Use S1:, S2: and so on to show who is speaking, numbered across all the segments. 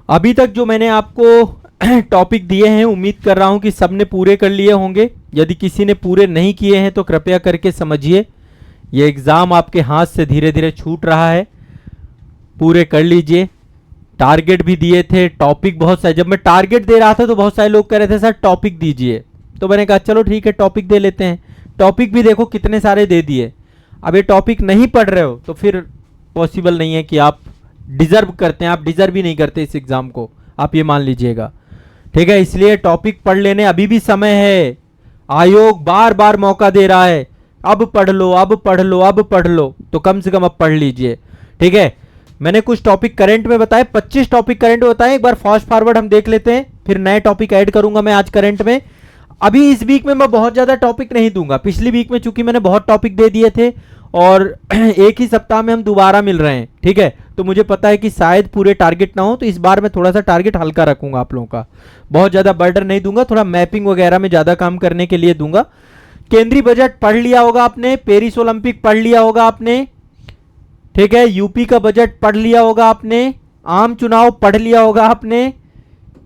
S1: अभी तक जो मैंने आपको टॉपिक दिए हैं उम्मीद कर रहा हूं कि सबने पूरे कर लिए होंगे। यदि किसी ने पूरे नहीं किए हैं तो कृपया करके समझिए, ये एग्ज़ाम आपके हाथ से धीरे धीरे छूट रहा है। पूरे कर लीजिए। टारगेट भी दिए थे, टॉपिक बहुत सारे, जब मैं टारगेट दे रहा था तो बहुत सारे लोग कह रहे थे सर टॉपिक दीजिए, तो मैंने कहा चलो ठीक है टॉपिक दे लेते हैं। टॉपिक भी देखो कितने सारे दे दिए। अब ये टॉपिक नहीं पढ़ रहे हो तो फिर पॉसिबल नहीं है कि आप डिजर्व करते हैं, आप डिजर्व ही नहीं करते इस एग्जाम को, आप ये मान लीजिएगा। ठीक है, इसलिए टॉपिक पढ़ लेने अभी भी समय है। आयोग बार बार मौका दे रहा है, अब पढ़ लो अब पढ़ लो अब पढ़ लो, तो कम से कम अब पढ़ लीजिए। ठीक है, मैंने कुछ टॉपिक करंट में बताए, 25 टॉपिक करंट में बताए। एक बार फास्ट फॉरवर्ड हम देख लेते हैं, फिर नए टॉपिक ऐड करूंगा मैं आज करंट में। अभी इस वीक में मैं बहुत ज्यादा टॉपिक नहीं दूंगा, पिछली वीक में चूंकि मैंने बहुत टॉपिक दे दिए थे और एक ही सप्ताह में हम दोबारा मिल रहे हैं। ठीक है, तो मुझे पता है कि शायद पूरे टारगेट ना हो, तो इस बार मैं थोड़ा सा टारगेट हल्का रखूंगा आप लोगों का, बहुत ज्यादा बर्डन नहीं दूंगा, थोड़ा मैपिंग वगैरह में ज्यादा काम करने के लिए दूंगा। केंद्रीय बजट पढ़ लिया होगा आपने, पेरिस ओलंपिक पढ़ लिया होगा आपने, ठीक है, यूपी का बजट पढ़ लिया होगा आपने, आम चुनाव पढ़ लिया होगा आपने।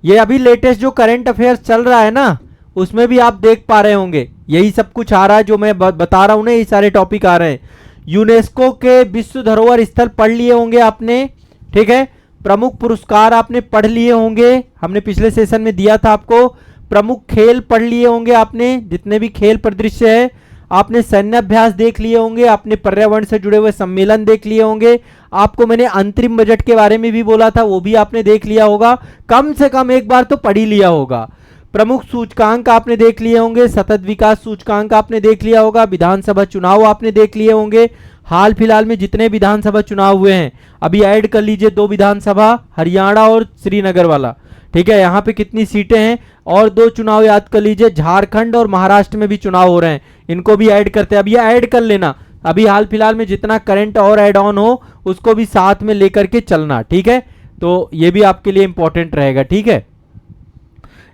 S1: ये अभी लेटेस्ट जो करंट अफेयर्स चल रहा है ना, उसमें भी आप देख पा रहे होंगे, यही सब कुछ आ रहा है जो मैं बता रहा हूं ना, ये सारे टॉपिक आ रहे हैं। यूनेस्को के विश्व धरोहर स्थल पढ़ लिए होंगे आपने। ठीक है, प्रमुख पुरस्कार आपने पढ़ लिए होंगे, हमने पिछले सेशन में दिया था आपको। प्रमुख खेल पढ़ लिए होंगे आपने, जितने भी खेल परिदृश्य है। आपने सैन्य अभ्यास देख लिए होंगे, आपने पर्यावरण से जुड़े हुए सम्मेलन देख लिए होंगे। आपको मैंने अंतरिम बजट के बारे में भी बोला था, वो भी आपने देख लिया होगा, कम से कम एक बार तो पढ़ ही लिया होगा। प्रमुख सूचकांक आपने देख लिए होंगे, सतत विकास सूचकांक आपने देख लिया होगा, विधानसभा चुनाव आपने देख लिए होंगे। हाल फिलहाल में जितने विधानसभा चुनाव हुए हैं अभी ऐड कर लीजिए, 2 विधानसभा, हरियाणा और श्रीनगर वाला। ठीक है, यहाँ पे कितनी सीटें हैं, और 2 चुनाव याद कर लीजिए, झारखंड और महाराष्ट्र में भी चुनाव हो रहे हैं, इनको भी ऐड करते हैं। अब ये ऐड कर लेना, अभी हाल फिलहाल में जितना करंट और ऐड ऑन हो उसको भी साथ में लेकर के चलना। ठीक है, तो ये भी आपके लिए इंपॉर्टेंट रहेगा। ठीक है,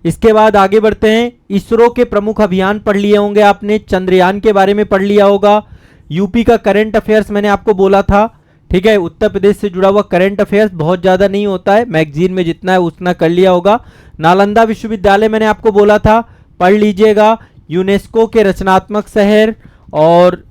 S1: इसके बाद आगे बढ़ते हैं। इसरो के प्रमुख अभियान पढ़ लिए होंगे आपने, चंद्रयान के बारे में पढ़ लिया होगा। यूपी का करंट अफेयर्स मैंने आपको बोला था। ठीक है, उत्तर प्रदेश से जुड़ा हुआ करंट अफेयर्स बहुत ज्यादा नहीं होता है, मैगजीन में जितना है उतना कर लिया होगा। नालंदा विश्वविद्यालय मैंने आपको बोला था, पढ़ लीजिएगा। यूनेस्को के रचनात्मक शहर और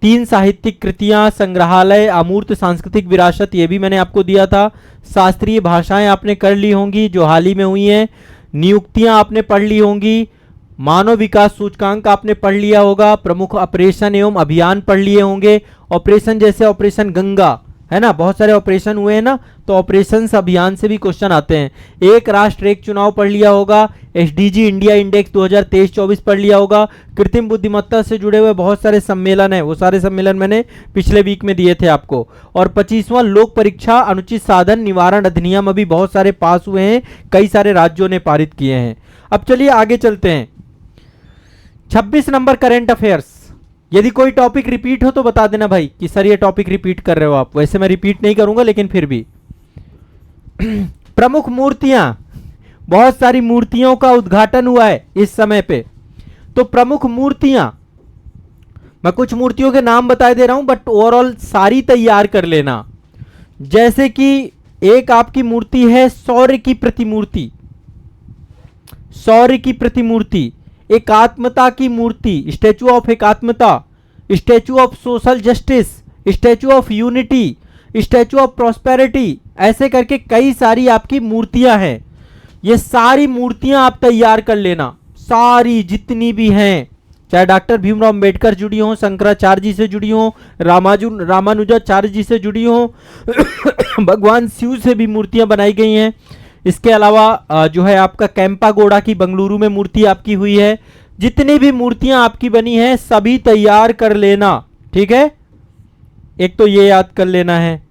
S1: 3 साहित्यिक कृतियां, संग्रहालय, अमूर्त सांस्कृतिक विरासत, ये भी मैंने आपको दिया था। शास्त्रीय भाषाएं आपने कर ली होंगी जो हाल ही में हुई हैं। नियुक्तियां आपने पढ़ ली होंगी। मानव विकास सूचकांक आपने पढ़ लिया होगा। प्रमुख ऑपरेशन एवं अभियान पढ़ लिए होंगे। ऑपरेशन जैसे ऑपरेशन गंगा है ना, बहुत सारे ऑपरेशन हुए हैं ना, तो ऑपरेशन अभियान से भी क्वेश्चन आते हैं। एक राष्ट्र एक चुनाव पढ़ लिया होगा। एसडीजी इंडिया इंडेक्स 2023-24 पढ़ लिया होगा। कृत्रिम बुद्धिमत्ता से जुड़े हुए बहुत सारे सम्मेलन हैं, वो सारे सम्मेलन मैंने पिछले वीक में दिए थे आपको। और 25वां लोक परीक्षा अनुचित साधन निवारण अधिनियम अभी बहुत सारे पास हुए हैं, कई सारे राज्यों ने पारित किए हैं। अब चलिए आगे चलते हैं। 26 नंबर करंट अफेयर्स। यदि कोई टॉपिक रिपीट हो तो बता देना भाई कि सर ये टॉपिक रिपीट कर रहे हो आप, वैसे मैं रिपीट नहीं करूंगा लेकिन फिर भी। प्रमुख मूर्तियां, बहुत सारी मूर्तियों का उद्घाटन हुआ है इस समय पे, तो प्रमुख मूर्तियां, मैं कुछ मूर्तियों के नाम बता दे रहा हूं बट ओवरऑल सारी तैयार कर लेना। जैसे कि एक आपकी मूर्ति है शौर्य की प्रतिमूर्ति, शौर्य की प्रतिमूर्ति, एकात्मता की मूर्ति, स्टैचू ऑफ एकात्मता, statue of social justice, statue of unity, statue of prosperity, ऐसे करके कई सारी आपकी मूर्तियां हैं। ये सारी मूर्तियां आप तैयार कर लेना, सारी जितनी भी हैं, चाहे डॉक्टर भीमराव अंबेडकर जुड़ी हो, शंकराचार्य जी से जुड़ी हो, रामानुजाचार्य जी से जुड़ी हो, भगवान शिव से भी मूर्तियां बनाई गई हैं। इसके अलावा जो है आपका कैंपागोड़ा की बंगलुरु में मूर्ति आपकी हुई है। जितनी भी मूर्तियां आपकी बनी हैं सभी तैयार कर लेना। ठीक है, एक तो ये याद कर लेना है।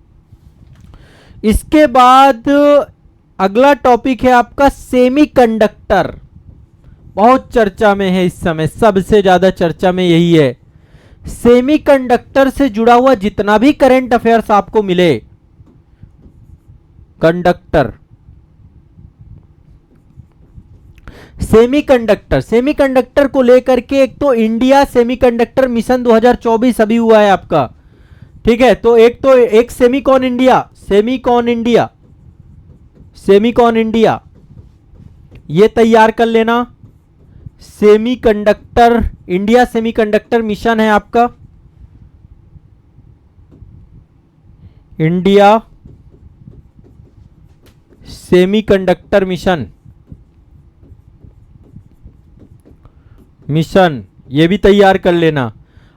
S1: इसके बाद अगला टॉपिक है आपका सेमीकंडक्टर, बहुत चर्चा में है इस समय, सबसे ज्यादा चर्चा में यही है। सेमीकंडक्टर से जुड़ा हुआ जितना भी करंट अफेयर्स आपको मिले, कंडक्टर, सेमीकंडक्टर, सेमीकंडक्टर को लेकर के एक तो इंडिया सेमीकंडक्टर मिशन 2024 अभी हुआ है आपका। ठीक है, तो एक Semicon India, Semicon India, Semicon India, ये तैयार कर लेना। सेमीकंडक्टर इंडिया, सेमीकंडक्टर मिशन है आपका, इंडिया सेमीकंडक्टर मिशन, ये भी तैयार कर लेना।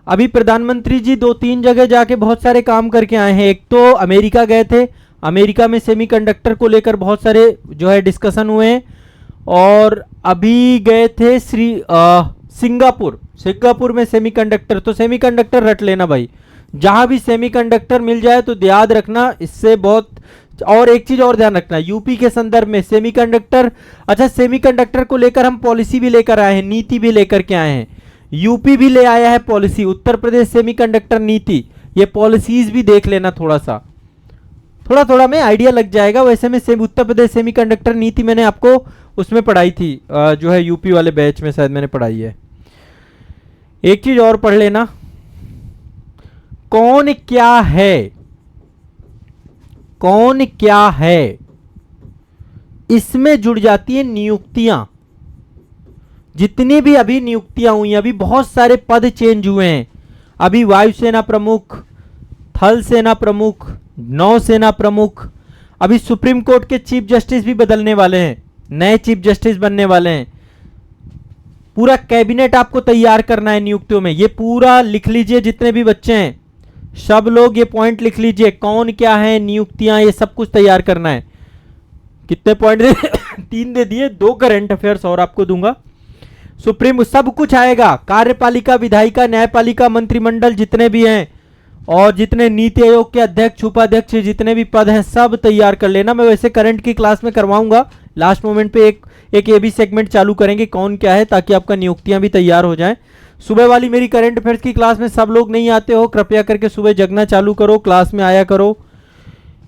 S1: अभी प्रधानमंत्री जी 2-3 जगह जाके बहुत सारे काम करके आए हैं। एक तो अमेरिका गए थे, अमेरिका में सेमीकंडक्टर को लेकर बहुत सारे जो है डिस्कशन हुए हैं। और अभी गए थे सिंगापुर में सेमीकंडक्टर। तो सेमीकंडक्टर रट लेना भाई, जहां भी सेमीकंडक्टर मिल जाए तो याद रखना, इससे बहुत। और एक चीज और ध्यान रखना, यूपी के संदर्भ में सेमीकंडक्टर, अच्छा सेमीकंडक्टर को लेकर हम पॉलिसी भी लेकर आए हैं, नीति भी लेकर के आए हैं। यूपी भी ले आया है पॉलिसी, उत्तर प्रदेश सेमीकंडक्टर नीति, ये पॉलिसीज भी देख लेना। थोड़ा थोड़ा में आइडिया लग जाएगा। वैसे में उत्तर प्रदेश सेमीकंडक्टर नीति मैंने आपको उसमें पढ़ाई थी, जो है यूपी वाले बैच में शायद मैंने पढ़ाई है। एक चीज और पढ़ लेना, कौन क्या है, कौन क्या है, इसमें जुड़ जाती है नियुक्तियां। जितनी भी अभी नियुक्तियां हुई, अभी बहुत सारे पद चेंज हुए हैं। अभी वायुसेना प्रमुख, थल सेना प्रमुख, नौसेना प्रमुख, अभी सुप्रीम कोर्ट के चीफ जस्टिस भी बदलने वाले हैं, नए चीफ जस्टिस बनने वाले हैं। पूरा कैबिनेट आपको तैयार करना है नियुक्तियों में। ये पूरा लिख लीजिए, जितने भी बच्चे हैं सब लोग ये पॉइंट लिख लीजिए, कौन क्या है, नियुक्तियां, ये सब कुछ तैयार करना है। कितने पॉइंट दे 3 दे दिए, 2 करंट अफेयर्स और आपको दूंगा। सुप्रीम सब कुछ आएगा, कार्यपालिका, विधायिका, न्यायपालिका, मंत्रिमंडल जितने भी हैं, और जितने नीति आयोग के अध्यक्ष, उपाध्यक्ष, जितने भी पद हैं सब तैयार कर लेना। मैं वैसे करंट की क्लास में करवाऊंगा, लास्ट मोमेंट पे एक ये भी सेगमेंट चालू करेंगे कौन क्या है, ताकि आपका नियुक्तियां भी तैयार हो जाएं। सुबह वाली मेरी करंट अफेयर्स की क्लास में सब लोग नहीं आते हो, कृपया करके सुबह जगना चालू करो, क्लास में आया करो।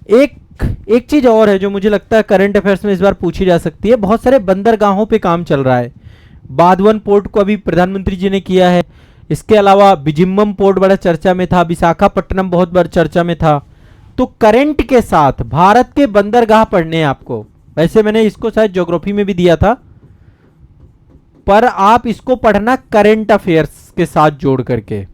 S1: एक चीज और है जो मुझे लगता है करंट अफेयर्स में इस बार पूछी जा सकती है। बहुत सारे बंदरगाहों पे काम चल रहा है। बादवन पोर्ट को अभी प्रधानमंत्री जी ने किया है, इसके अलावा बिजिम्बम पोर्ट बड़ा चर्चा में था, विशाखापट्टनम बहुत बड़ा चर्चा में था। तो करंट के साथ भारत के बंदरगाह पढ़ने हैं आपको। वैसे मैंने इसको शायद ज्योग्राफी में भी दिया था, पर आप इसको पढ़ना करंट अफेयर्स के साथ जोड़ करके।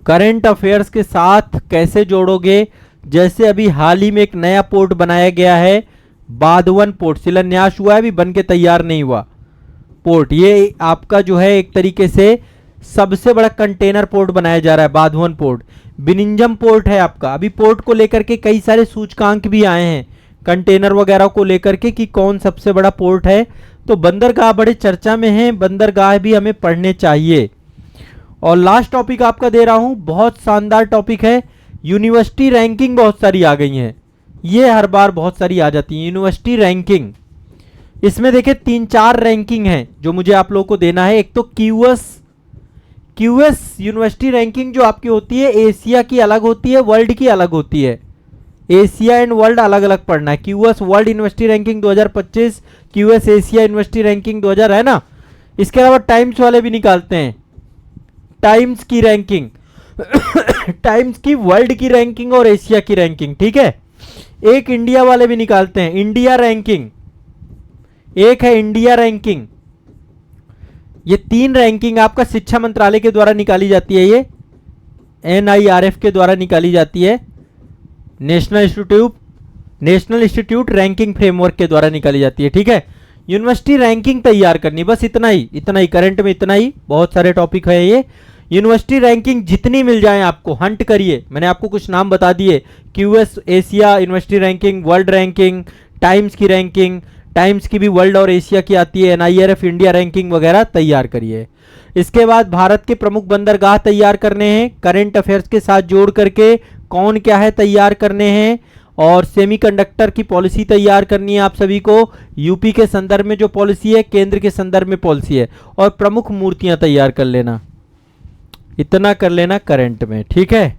S1: करंट अफेयर्स के साथ कैसे जोड़ोगे, जैसे अभी हाल ही में एक नया पोर्ट बनाया गया है, बादवन पोर्ट, शिलान्यास हुआ है, अभी बन के तैयार नहीं हुआ पोर्ट। ये आपका जो है एक तरीके से सबसे बड़ा कंटेनर पोर्ट बनाया जा रहा है, बाधवन पोर्ट। बिनिंजम पोर्ट है आपका। अभी पोर्ट को लेकर के कई सारे सूचकांक भी आए हैं, कंटेनर वगैरह को लेकर के, कि कौन सबसे बड़ा पोर्ट है। तो बंदरगाह बड़े चर्चा में हैं, बंदरगाह भी हमें पढ़ने चाहिए। और लास्ट टॉपिक आपका दे रहा हूं, बहुत शानदार टॉपिक है। यूनिवर्सिटी रैंकिंग बहुत सारी आ गई हैं, ये हर बार बहुत सारी आ जाती है यूनिवर्सिटी रैंकिंग। इसमें देखिए 3-4 रैंकिंग है जो मुझे आप लोगों को देना है। एक तो क्यूएस यूनिवर्सिटी रैंकिंग जो आपकी होती है, एशिया की अलग होती है, वर्ल्ड की अलग होती है। एशिया एंड वर्ल्ड अलग अलग पढ़ना है। QS world university ranking 2025, QS Asia university ranking 2000 है ना। इसके अलावा टाइम्स वाले भी निकालते हैं, टाइम्स की रैंकिंग टाइम्स की वर्ल्ड की रैंकिंग और एशिया की रैंकिंग, ठीक है। एक इंडिया वाले भी निकालते हैं, इंडिया रैंकिंग, एक है इंडिया रैंकिंग। ये 3 रैंकिंग आपका शिक्षा मंत्रालय के द्वारा निकाली जाती है, ये NIRF के द्वारा निकाली जाती है, नेशनल इंस्टीट्यूट रैंकिंग फ्रेमवर्क के द्वारा निकाली जाती है, ठीक है। यूनिवर्सिटी रैंकिंग तैयार करनी, बस इतना ही करंट में इतना ही। बहुत सारे टॉपिक है ये। यूनिवर्सिटी रैंकिंग जितनी मिल जाए आपको हंट करिए। मैंने आपको कुछ नाम बता दिए, QS Asia university ranking, world ranking, times की रैंकिंग, टाइम्स की भी वर्ल्ड और एशिया की आती है, NIRF इंडिया रैंकिंग वगैरह तैयार करिए। इसके बाद भारत के प्रमुख बंदरगाह तैयार करने हैं, करंट अफेयर्स के साथ जोड़ करके कौन क्या है तैयार करने हैं। और सेमीकंडक्टर की पॉलिसी तैयार करनी है आप सभी को। यूपी के संदर्भ में जो पॉलिसी है, केंद्र के संदर्भ में पॉलिसी है, और प्रमुख मूर्तियां तैयार कर लेना। इतना कर लेना करंट में, ठीक है।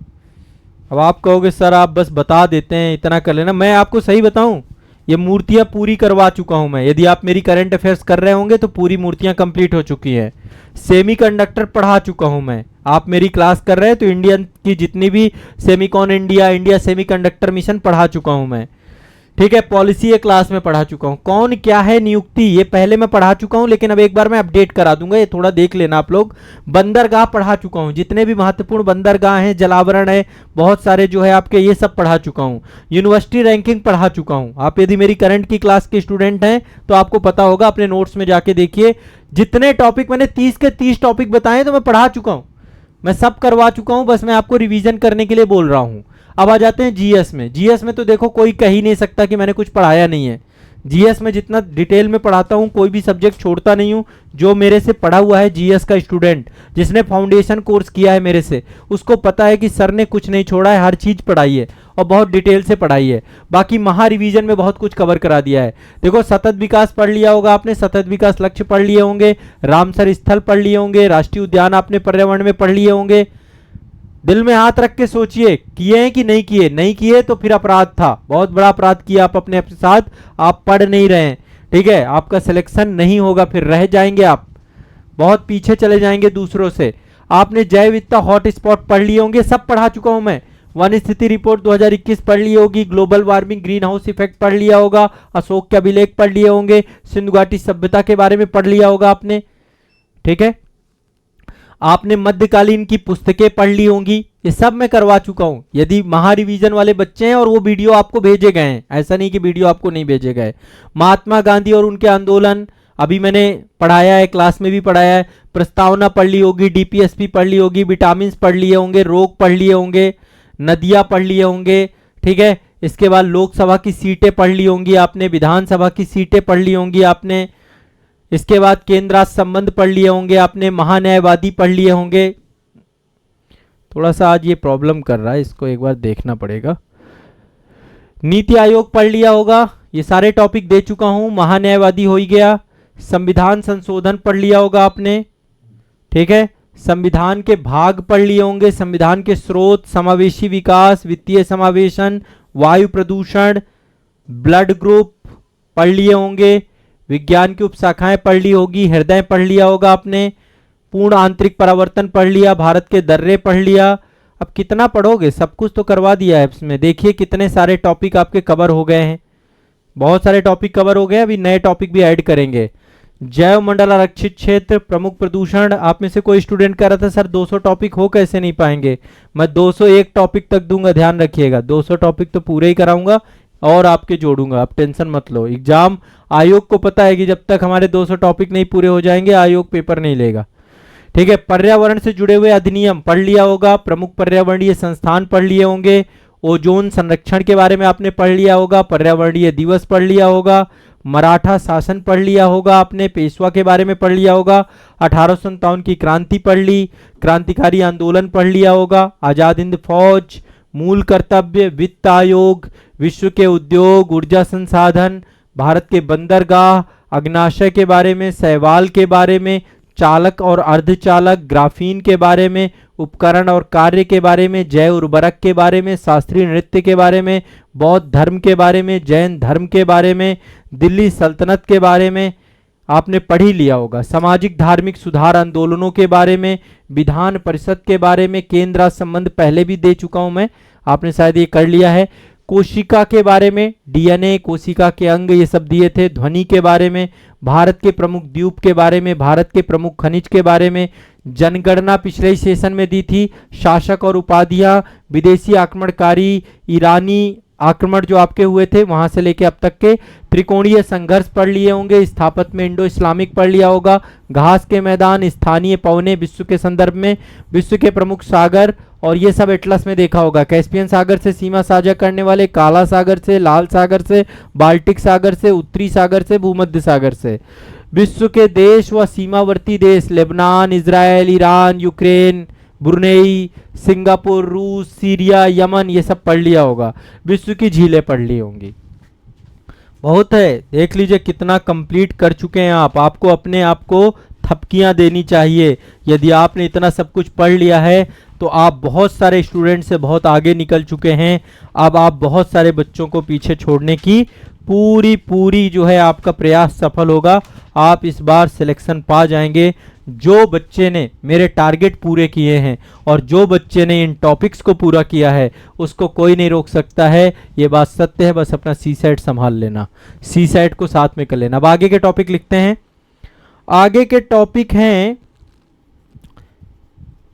S1: अब आप कहोगे सर आप बस बता देते हैं, इतना कर लेना। मैं आपको सही बताऊं, ये मूर्तियां पूरी करवा चुका हूं मैं। यदि आप मेरी करंट अफेयर्स कर रहे होंगे तो पूरी मूर्तियां कंप्लीट हो चुकी हैं। सेमीकंडक्टर पढ़ा चुका हूं मैं। आप मेरी क्लास कर रहे हैं तो इंडियन की जितनी भी Semicon India, India semiconductor mission पढ़ा चुका हूं मैं। ठीक है, पॉलिसी ये क्लास में पढ़ा चुका हूं। कौन क्या है नियुक्ति, ये पहले मैं पढ़ा चुका हूं, लेकिन अब एक बार मैं अपडेट करा दूंगा, ये थोड़ा देख लेना आप लोग। बंदरगाह पढ़ा चुका हूं, जितने भी महत्वपूर्ण बंदरगाह हैं, जलावरण है, बहुत सारे जो है आपके, ये सब पढ़ा चुका हूं। यूनिवर्सिटी रैंकिंग पढ़ा चुका हूं। आप यदि मेरी करंट की क्लास के स्टूडेंट हैं तो आपको पता होगा, अपने नोट्स में जाके देखिए, जितने टॉपिक मैंने 30 के 30 टॉपिक बताए तो मैं पढ़ा चुका हूं, मैं सब करवा चुका हूं, बस मैं आपको रिवीजन करने के लिए बोल रहा हूं। अब आ जाते हैं जीएस में। जीएस में तो देखो कोई कह ही नहीं सकता कि मैंने कुछ पढ़ाया नहीं है। जीएस में जितना डिटेल में पढ़ाता हूं, कोई भी सब्जेक्ट छोड़ता नहीं हूं। जो मेरे से पढ़ा हुआ है जीएस का स्टूडेंट, जिसने फाउंडेशन कोर्स किया है मेरे से, उसको पता है कि सर ने कुछ नहीं छोड़ा है, हर चीज पढ़ाई है और बहुत डिटेल से पढ़ाई है। बाकी महा रिवीजन में बहुत कुछ कवर करा दिया है। देखो, सतत विकास पढ़ लिया होगा आपने, सतत विकास लक्ष्य पढ़ लिए होंगे, रामसर स्थल पढ़ लिए होंगे, राष्ट्रीय उद्यान आपने पर्यावरण में पढ़ लिए होंगे। दिल में हाथ रख के सोचिए, किए हैं कि नहीं किए। नहीं किए तो फिर अपराध था, बहुत बड़ा अपराध किया आप अपने साथ, आप पढ़ नहीं रहे हैं। ठीक है, आपका सिलेक्शन नहीं होगा, फिर रह जाएंगे आप, बहुत पीछे चले जाएंगे दूसरों से। आपने जैव विविधता हॉट स्पॉट पढ़ लिए होंगे, सब पढ़ा चुका हूं मैं। वन स्थिति रिपोर्ट 2021 पढ़ ली होगी, global warming green house effect पढ़ लिया होगा, अशोक के अभिलेख पढ़ लिए होंगे, सिंधु घाटी सभ्यता के बारे में पढ़ लिया होगा आपने। ठीक है, आपने मध्यकालीन की पुस्तकें पढ़ ली होंगी, ये सब मैं करवा चुका हूं। यदि महा रिवीजन वाले बच्चे हैं और वो वीडियो आपको भेजे गए हैं, ऐसा नहीं कि वीडियो आपको नहीं भेजे गए। महात्मा गांधी और उनके आंदोलन अभी मैंने पढ़ाया है, क्लास में भी पढ़ाया है। प्रस्तावना पढ़ ली होगी, डीपीएसपी पढ़ ली होगी, विटामिन पढ़ लिए होंगे, रोग पढ़ लिए होंगे, नदियां पढ़ लिए होंगे। ठीक है, इसके बाद लोकसभा की सीटें पढ़ ली होंगी आपने, विधानसभा की सीटें पढ़ ली होंगी आपने। इसके बाद केंद्र राष्ट्र संबंध पढ़ लिए होंगे आपने, महान्यायवादी पढ़ लिए होंगे। थोड़ा सा आज ये प्रॉब्लम कर रहा है, इसको एक बार देखना पड़ेगा। नीति आयोग पढ़ लिया होगा, ये सारे टॉपिक दे चुका हूं। महान्यायवादी हो ही गया। संविधान संशोधन पढ़ लिया होगा आपने। ठीक है, संविधान के भाग पढ़ लिए होंगे, संविधान के स्रोत, समावेशी विकास, वित्तीय समावेशन, वायु प्रदूषण, ब्लड ग्रुप पढ़ लिए होंगे। विज्ञान की उपशाखाएं पढ़ ली होगी, हृदय पढ़ लिया होगा आपने, पूर्ण आंतरिक परावर्तन पढ़ लिया, भारत के दर्रे पढ़ लिया। अब कितना पढ़ोगे, सब कुछ तो करवा दिया है इसमें। देखिए कितने सारे टॉपिक आपके कवर हो गए हैं, बहुत सारे टॉपिक कवर हो गए। अभी नए टॉपिक भी ऐड करेंगे। जैव मंडल आरक्षित क्षेत्र, प्रमुख प्रदूषण। आप में से कोई स्टूडेंट कह रहा था सर 200 टॉपिक हो कैसे नहीं पाएंगे। मैं 201 टॉपिक तक दूंगा, ध्यान रखिएगा। 200 टॉपिक तो पूरे ही कराऊंगा और आपके जोड़ूंगा, आप टेंशन मत लो। एग्जाम आयोग को पता है कि जब तक हमारे 200 टॉपिक नहीं पूरे हो जाएंगे आयोग पेपर नहीं लेगा। ठीक है, पर्यावरण से जुड़े हुए अधिनियम पढ़ लिया होगा, प्रमुख पर्यावरणीय संस्थान पढ़ लिए होंगे, ओजोन संरक्षण के बारे में आपने पढ़ लिया होगा, पर्यावरणीय दिवस पढ़ लिया होगा, मराठा शासन पढ़ लिया होगा आपने, पेशवा के बारे में पढ़ लिया होगा, 1857 की क्रांति पढ़ ली, क्रांतिकारी आंदोलन पढ़ लिया होगा, आजाद हिंद फौज, मूल कर्तव्य, वित्त आयोग, विश्व के उद्योग, ऊर्जा संसाधन, भारत के बंदरगाह, अग्नाशय के बारे में, सहवाल के बारे में, चालक और अर्धचालक, ग्राफीन के बारे में, उपकरण और कार्य के बारे में, जैव उर्वरक के बारे में, शास्त्रीय नृत्य के बारे में, बौद्ध धर्म के बारे में, जैन धर्म के बारे में, दिल्ली सल्तनत के बारे में आपने पढ़ ही लिया होगा, सामाजिक धार्मिक सुधार आंदोलनों के बारे में, विधान परिषद के बारे में, केंद्र राष्ट्र संबंध पहले भी दे चुका हूं मैं, आपने शायद ये कर लिया है। कोशिका के बारे में, डीएनए, कोशिका के अंग, ये सब दिए थे। ध्वनि के बारे में, भारत के प्रमुख द्वीप के बारे में, भारत के प्रमुख खनिज के बारे में, जनगणना पिछले सेशन में दी थी, शासक और उपाधियां, विदेशी आक्रमणकारी, ईरानी आक्रमण जो आपके हुए थे वहां से लेके अब तक के, त्रिकोणीय संघर्ष पढ़ लिए होंगे, स्थापत्य में इंडो इस्लामिक पढ़ लिया होगा, घास के मैदान, स्थानीय पौने विश्व के संदर्भ में, विश्व के प्रमुख सागर, और ये सब एटलस में देखा होगा, कैस्पियन सागर से सीमा साझा करने वाले, काला सागर से, लाल सागर से, बाल्टिक सागर से, उत्तरी सागर से, भूमध्य सागर से, विश्व के देश व सीमावर्ती देश, Lebanon, Israel, Iran, Ukraine, Brunei, Singapore, रूस, सीरिया, यमन, ये सब पढ़ लिया होगा, विश्व की झीलें पढ़ ली होंगी। बहुत है, देख लीजिए कितना कंप्लीट कर चुके हैं आप। आपको अपने आप को थपकियां देनी चाहिए। यदि आपने इतना सब कुछ पढ़ लिया है तो आप बहुत सारे स्टूडेंट से बहुत आगे निकल चुके हैं। अब आप बहुत सारे बच्चों को पीछे छोड़ने की पूरी जो है आपका प्रयास सफल होगा। आप इस बार सिलेक्शन पा जाएंगे। जो बच्चे ने मेरे टारगेट पूरे किए हैं और जो बच्चे ने इन टॉपिक्स को पूरा किया है उसको कोई नहीं रोक सकता है। ये बात सत्य है। बस अपना सी सेट संभाल लेना, सी सेट को साथ में कर लेना। अब आगे के टॉपिक लिखते हैं। आगे के टॉपिक हैं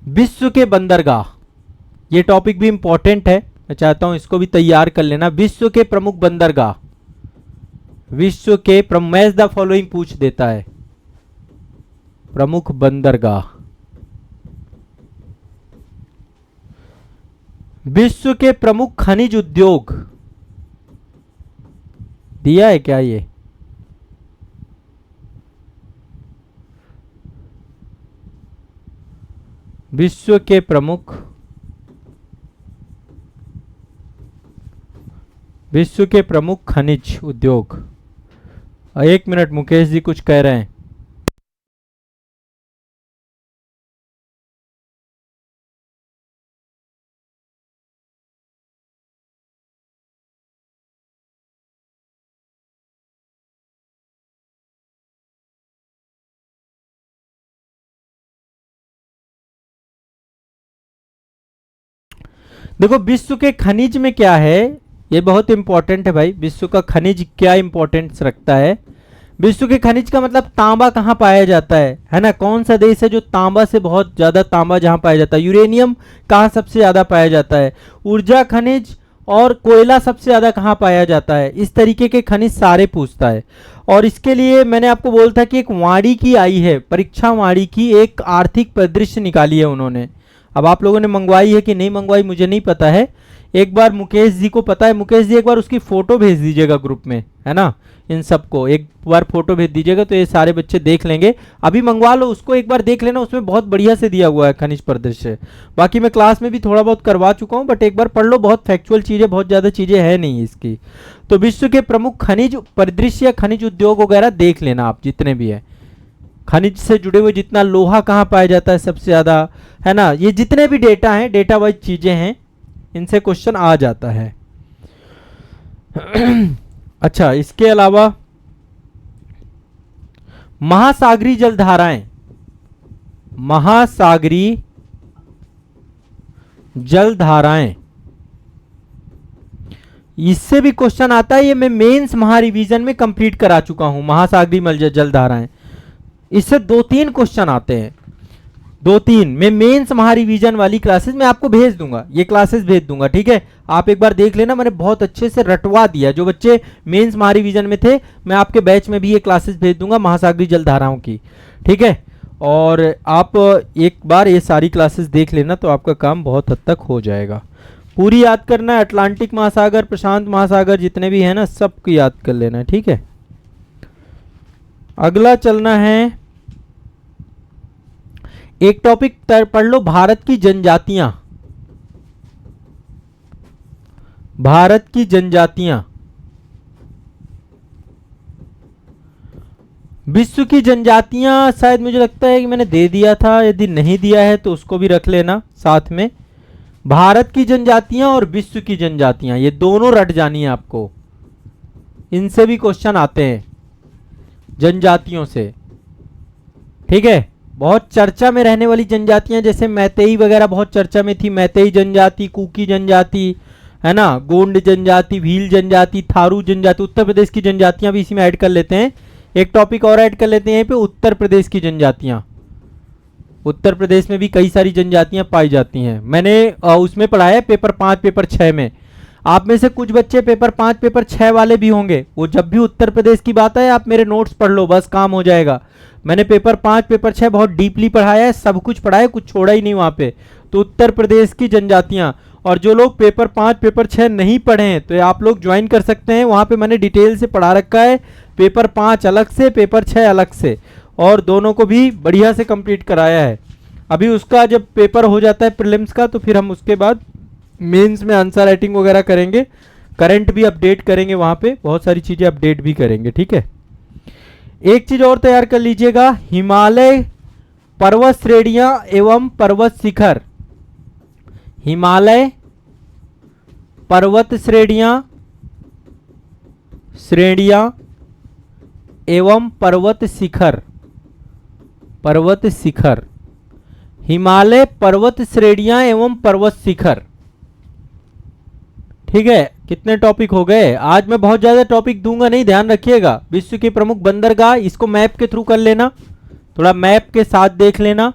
S1: विश्व के बंदरगाह। ये टॉपिक भी इंपॉर्टेंट है, मैं चाहता हूं इसको भी तैयार कर लेना। विश्व के प्रमुख बंदरगाह, विश्व के मैच द फॉलोइंग पूछ देता है। प्रमुख बंदरगाह, विश्व के प्रमुख खनिज उद्योग दिया है क्या? ये विश्व के प्रमुख, विश्व के प्रमुख खनिज उद्योग। एक मिनट, मुकेश जी कुछ कह रहे हैं। देखो विश्व के खनिज में क्या है, ये बहुत इंपॉर्टेंट है भाई। विश्व का खनिज क्या इंपॉर्टेंस रखता है? विश्व के खनिज का मतलब तांबा कहाँ पाया जाता है ना? कौन सा देश है जो तांबा से बहुत ज्यादा, तांबा जहां पाया जाता है। यूरेनियम कहाँ सबसे ज्यादा पाया जाता है। ऊर्जा खनिज और कोयला सबसे ज्यादा कहाँ पाया जाता है। इस तरीके के खनिज सारे पूछता है। और इसके लिए मैंने आपको बोला था कि एक वाणी की आई है, परीक्षा वाणी की एक आर्थिक परिदृश्य निकाली है उन्होंने। अब आप लोगों ने मंगवाई है कि नहीं मंगवाई मुझे नहीं पता है। एक बार मुकेश जी को पता है, मुकेश जी एक बार उसकी फोटो भेज दीजिएगा ग्रुप में, है ना। इन सबको एक बार फोटो भेज दीजिएगा तो ये सारे बच्चे देख लेंगे। अभी मंगवा लो, उसको एक बार देख लेना, उसमें बहुत बढ़िया से दिया हुआ है खनिज परिदृश्य। बाकी मैं क्लास में भी थोड़ा बहुत करवा चुका हूँ, बट एक बार पढ़ लो, बहुत फैक्चुअल चीज़ें, बहुत ज़्यादा चीज़ें है नहीं इसकी। तो विश्व के प्रमुख खनिज परिदृश्य, खनिज उद्योग वगैरह देख लेना आप, जितने भी है खनिज से जुड़े हुए, जितना लोहा कहाँ पाया जाता है सबसे ज़्यादा, है ना। ये जितने भी डेटा हैं, डेटा वाइज चीज़ें हैं, इनसे क्वेश्चन आ जाता है। अच्छा, इसके अलावा महासागरीय जलधाराएं, महासागरीय जलधाराएं, इससे भी क्वेश्चन आता है। ये मैं मेंस महारिवीजन में कंप्लीट करा चुका हूं। महासागरीय जलधाराएं, इससे 2-3 क्वेश्चन आते हैं, 2-3। मैं मेंस महारिवीजन वाली क्लासेस मैं आपको भेज दूंगा, ये क्लासेस भेज दूंगा, ठीक है। आप एक बार देख लेना, मैंने बहुत अच्छे से रटवा दिया। जो बच्चे मेंस महारिवीजन में थे, मैं आपके बैच में भी ये क्लासेस भेज दूंगा महासागरीय जलधाराओं की, ठीक है। और आप एक बार ये सारी क्लासेस देख लेना तो आपका काम बहुत हद तक हो जाएगा। पूरी याद करना है, अटलांटिक महासागर, प्रशांत महासागर, जितने भी है ना, सबको याद कर लेना है, ठीक है। अगला चलना है, एक टॉपिक पढ़ लो, भारत की जनजातियां। भारत की जनजातियां, विश्व की जनजातियां शायद मुझे लगता है कि मैंने दे दिया था, यदि नहीं दिया है तो उसको भी रख लेना साथ में। भारत की जनजातियां और विश्व की जनजातियां, ये दोनों रट जानी है आपको, इनसे भी क्वेश्चन आते हैं जनजातियों से, ठीक है। बहुत चर्चा में रहने वाली जनजातियां, जैसे मैतेई वगैरह बहुत चर्चा में थी। मैतेई जनजाति, कुकी जनजाति, है ना, गोंड जनजाति, भील जनजाति, थारू जनजाति। उत्तर प्रदेश की जनजातियां भी इसी में ऐड कर लेते हैं। एक टॉपिक और ऐड कर लेते हैं यहीं पे, उत्तर प्रदेश की जनजातियां। उत्तर प्रदेश में भी कई सारी जनजातियां पाई जाती हैं। मैंने उसमें पढ़ाया है पेपर 5, पेपर 6 में। आप में से कुछ बच्चे पेपर 5, पेपर 6 वाले भी होंगे। वो जब भी उत्तर प्रदेश की बात है, आप मेरे नोट्स पढ़ लो, बस काम हो जाएगा। मैंने पेपर 5, पेपर 6 बहुत डीपली पढ़ाया है, सब कुछ पढ़ाया है, कुछ छोड़ा ही नहीं वहाँ पे। तो उत्तर प्रदेश की जनजातियाँ, और जो लोग पेपर 5, पेपर 6 नहीं पढ़े हैं तो आप लोग ज्वाइन कर सकते हैं, वहाँ पे मैंने डिटेल से पढ़ा रखा है। पेपर 5 अलग से, पेपर 6 अलग से, और दोनों को भी बढ़िया से कंप्लीट कराया है। अभी उसका जब पेपर हो जाता है प्रीलिम्स का, तो फिर हम उसके बाद मेंस में आंसर राइटिंग वगैरह करेंगे, करंट भी अपडेट करेंगे, वहाँ पे बहुत सारी चीज़ें अपडेट भी करेंगे, ठीक है। एक चीज़ और तैयार कर लीजिएगा, हिमालय पर्वत श्रेणियां एवं पर्वत शिखर। हिमालय पर्वत श्रेणियां एवं पर्वत शिखर, पर्वत शिखर, हिमालय पर्वत श्रेणियां एवं पर्वत शिखर। ठीक है, कितने टॉपिक हो गए? आज मैं बहुत ज्यादा टॉपिक दूंगा नहीं, ध्यान रखिएगा। विश्व की प्रमुख बंदरगाह, इसको मैप के थ्रू कर लेना, थोड़ा मैप के साथ देख लेना।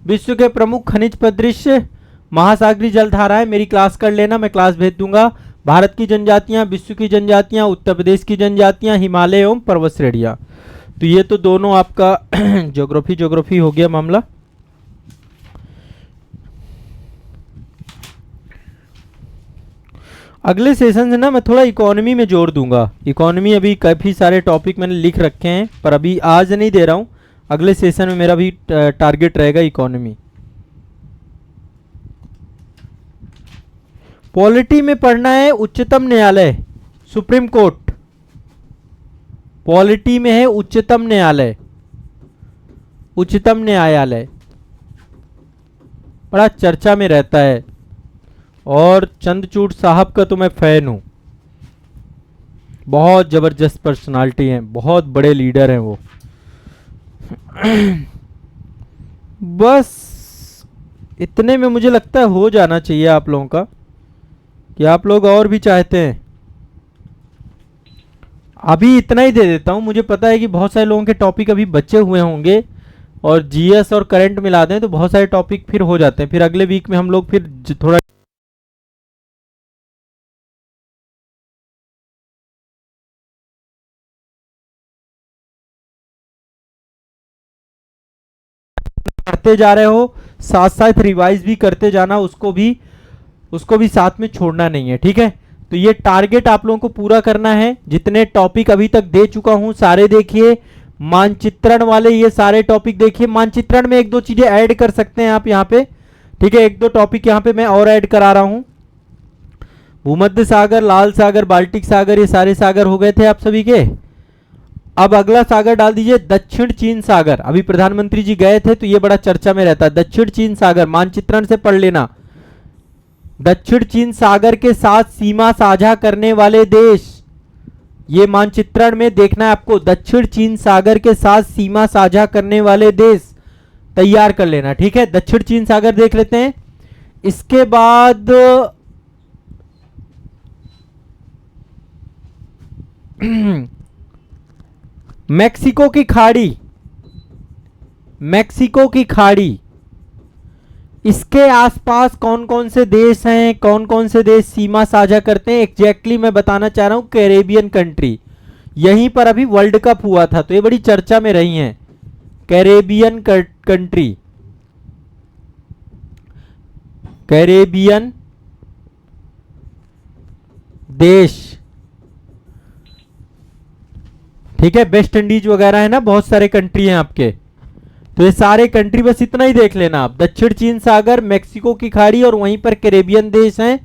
S1: विश्व के प्रमुख खनिज परिदृश्य, महासागरीय जलधाराएं, मेरी क्लास कर लेना, मैं क्लास भेज दूंगा। भारत की जनजातियां, विश्व की जनजातियां, उत्तर प्रदेश की जनजातियां, हिमालय एवं पर्वत श्रेणियां। तो ये तो दोनों आपका ज्योग्राफी हो गया मामला। अगले सेशन से ना मैं थोड़ा इकोनॉमी में जोड़ दूंगा। इकोनॉमी अभी काफ़ी सारे टॉपिक मैंने लिख रखे हैं, पर अभी आज नहीं दे रहा हूँ। अगले सेशन में मेरा भी टारगेट रहेगा इकोनॉमी। पॉलिटी में पढ़ना है उच्चतम न्यायालय, सुप्रीम कोर्ट। पॉलिटी में है उच्चतम न्यायालय, उच्चतम न्यायालय बड़ा चर्चा में रहता है, और चंद्रचूड़ साहब का तो मैं फैन हूं। बहुत जबरदस्त पर्सनालिटी हैं, बहुत बड़े लीडर हैं वो। बस इतने में मुझे लगता है हो जाना चाहिए आप लोगों का, कि आप लोग और भी चाहते हैं। अभी इतना ही दे देता हूं, मुझे पता है कि बहुत सारे लोगों के टॉपिक अभी बचे हुए होंगे, और जीएस और करंट मिला दें तो बहुत सारे टॉपिक फिर हो जाते हैं। फिर अगले वीक में हम लोग फिर थोड़ा पढ़ते जा रहे हो, साथ साथ रिवाइज भी करते जाना, उसको भी साथ में छोड़ना नहीं है। ठीक है, तो ये टारगेट आप लोगों को पूरा करना है। जितने टॉपिक अभी तक दे चुका हूं सारे देखिए। मानचित्रण वाले ये सारे टॉपिक देखिए। मानचित्रण में एक दो चीजें ऐड कर सकते हैं आप यहाँ पे। ठीक है, एक दो टॉपिक यहाँ पे मैं और ऐड करा रहा हूं। भूमध्य सागर, लाल सागर, बाल्टिक सागर, ये सारे सागर हो गए थे आप सभी के। अब अगला सागर डाल दीजिए दक्षिण चीन सागर। अभी प्रधानमंत्री जी गए थे तो ये बड़ा चर्चा में रहता है। दक्षिण चीन सागर मानचित्रण से पढ़ लेना। दक्षिण चीन सागर के साथ सीमा साझा करने वाले देश, ये मानचित्रण में देखना है आपको। दक्षिण चीन सागर के साथ सीमा साझा करने वाले देश तैयार कर लेना। ठीक है, दक्षिण चीन सागर देख लेते हैं। इसके बाद मैक्सिको की खाड़ी, मैक्सिको की खाड़ी, इसके आसपास कौन कौन से देश हैं, कौन कौन से देश सीमा साझा करते हैं, एग्जैक्टली मैं बताना चाह रहा हूं। कैरेबियन कंट्री, यहीं पर अभी वर्ल्ड कप हुआ था तो ये बड़ी चर्चा में रही हैं। कैरेबियन कंट्री, कैरेबियन देश। ठीक है, वेस्ट इंडीज वगैरह है ना, बहुत सारे कंट्री हैं आपके। तो ये सारे कंट्री बस इतना ही देख लेना आप। दक्षिण चीन सागर, मैक्सिको की खाड़ी और वहीं पर कैरेबियन देश हैं,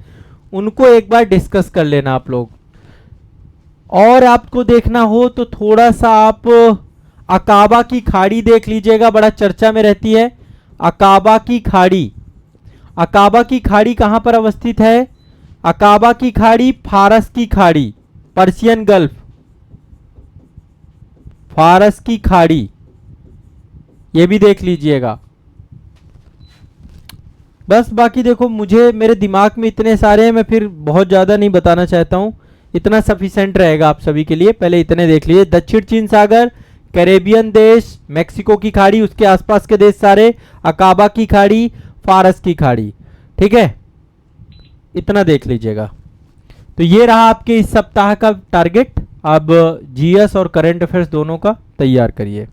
S1: उनको एक बार डिस्कस कर लेना आप लोग। और आपको देखना हो तो थोड़ा सा आप अकाबा की खाड़ी देख लीजिएगा, बड़ा चर्चा में रहती है। अकाबा की खाड़ी, अकाबा की खाड़ी कहां पर अवस्थित है? अकाबा की खाड़ी फारस की खाड़ी, पर्शियन गल्फ, फारस की खाड़ी, ये भी देख लीजिएगा। बस बाकी देखो, मुझे मेरे दिमाग में इतने सारे हैं, मैं फिर बहुत ज़्यादा नहीं बताना चाहता हूँ। इतना सफिशिएंट रहेगा आप सभी के लिए। पहले इतने देख लीजिए। दक्षिण चीन सागर, कैरेबियन देश, मैक्सिको की खाड़ी, उसके आसपास के देश सारे, अकाबा की खाड़ी, फारस की खाड़ी। ठीक है, इतना देख लीजिएगा। तो ये रहा आपके इस सप्ताह का टारगेट। अब जीएस और करंट अफेयर्स दोनों का तैयार करिए।